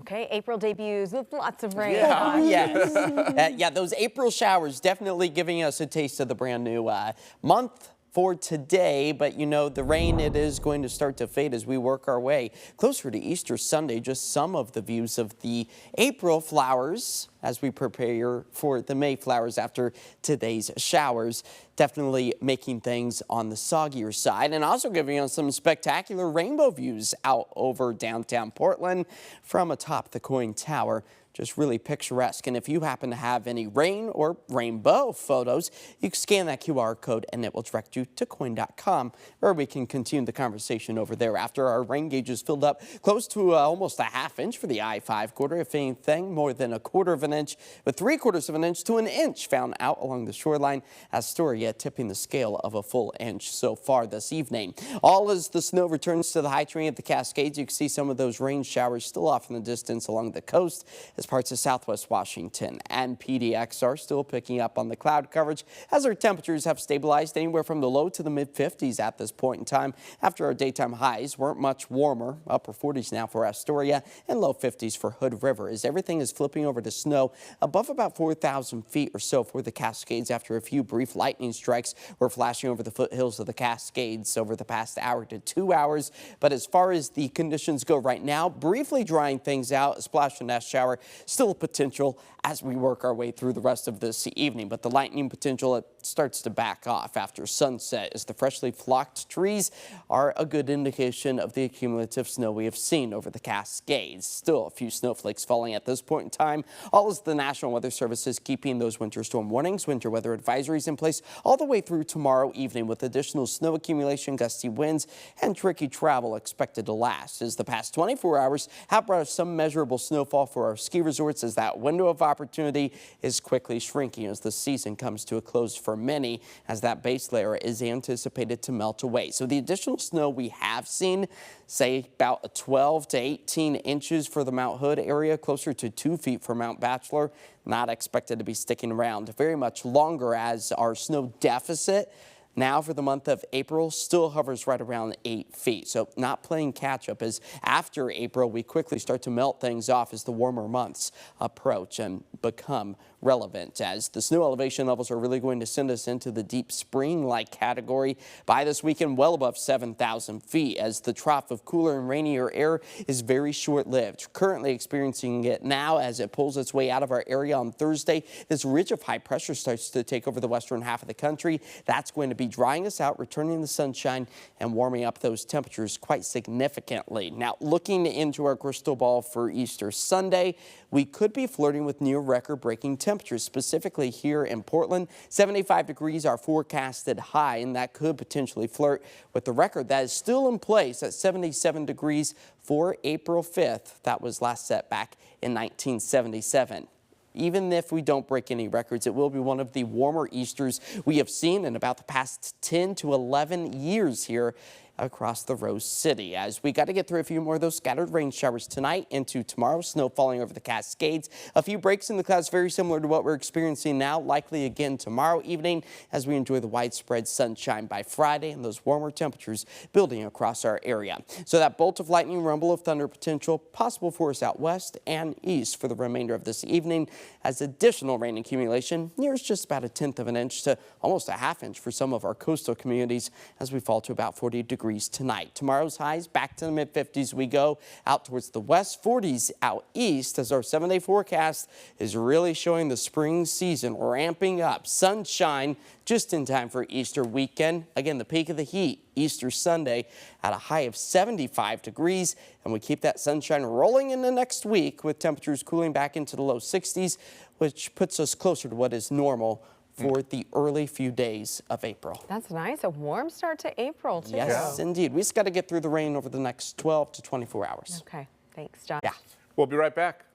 Okay, April debuts with lots of rain. Yeah, yes. Yeah, those April showers definitely giving us a taste of the brand new month for today, but you know, the rain, it is going to start to fade as we work our way closer to Easter Sunday. Just some of the views of the April flowers as we prepare for the May flowers after today's showers. Definitely making things on the soggier side and also giving us some spectacular rainbow views out over downtown Portland from atop the KOIN Tower. Just really picturesque. And if you happen to have any rain or rainbow photos, you can scan that QR code and it will direct you to KOIN.com, or we can continue the conversation over there after our rain gauges filled up close to almost a half inch for the I-5 corridor. If anything, more than a quarter of an inch, with 3/4 of an inch to an inch found out along the shoreline. Astoria tipping the scale of a full inch so far this evening. All as the snow returns to the high terrain of the Cascades, you can see some of those rain showers still off in the distance along the coast as parts of southwest Washington and PDX are still picking up on the cloud coverage as our temperatures have stabilized anywhere from the low to the mid-50s at this point in time after our daytime highs weren't much warmer. Upper 40s now for Astoria and low 50s for Hood River as everything is flipping over to snow above about 4,000 feet or so for the Cascades after a few brief lightning strikes were flashing over the foothills of the Cascades over the past hour to 2 hours. But as far as the conditions go right now, briefly drying things out, a splash and nest shower still a potential as we work our way through the rest of this evening. But the lightning potential, it starts to back off after sunset as the freshly flocked trees are a good indication of the accumulative snow we have seen over the Cascades. Still a few snowflakes falling at this point in time. All as the National Weather Service is keeping those winter storm warnings, winter weather advisories in place all the way through tomorrow evening with additional snow accumulation, gusty winds, and tricky travel expected to last as the past 24 hours have brought us some measurable snowfall for our ski resorts as that window of opportunity is quickly shrinking as the season comes to a close for many as that base layer is anticipated to melt away. So the additional snow we have seen, say about 12 to 18 inches for the Mount Hood area, closer to 2 feet for Mount Bachelor, not expected to be sticking around very much longer as our snow deficit now for the month of April still hovers right around 8 feet. So not playing catch up as after April we quickly start to melt things off as the warmer months approach and become relevant as the snow elevation levels are really going to send us into the deep spring-like category by this weekend, well above 7,000 feet as the trough of cooler and rainier air is very short-lived. Currently experiencing it now as it pulls its way out of our area on Thursday. This ridge of high pressure starts to take over the western half of the country. That's going to be drying us out, returning the sunshine and warming up those temperatures quite significantly. Now, looking into our crystal ball for Easter Sunday, we could be flirting with near record-breaking temperatures, specifically here in Portland. 75 degrees are forecasted high, and that could potentially flirt with the record that is still in place at 77 degrees for April 5th. That was last set back in 1977. Even if we don't break any records, it will be one of the warmer Easters we have seen in about the past 10 to 11 years here across the Rose City. As we got to get through a few more of those scattered rain showers tonight into tomorrow, snow falling over the Cascades. A few breaks in the clouds very similar to what we're experiencing now, likely again tomorrow evening as we enjoy the widespread sunshine by Friday and those warmer temperatures building across our area. So that bolt of lightning, rumble of thunder potential possible for us out west and east for the remainder of this evening as additional rain accumulation nears just about 1/10 of an inch to almost a half inch for some of our coastal communities as we fall to about 40 degrees tonight. Tomorrow's highs back to the mid-50s we go out towards the west, 40s out east as our 7-day forecast is really showing the spring season ramping up. Sunshine just in time for Easter weekend. Again, the peak of the heat Easter Sunday at a high of 75 degrees, and we keep that sunshine rolling into next week with temperatures cooling back into the low 60s, which puts us closer to what is normal for the early few days of April. That's nice. A warm start to April, too. Yes, indeed. We just got to get through the rain over the next 12 to 24 hours. Okay. Thanks, Josh. Yeah. We'll be right back.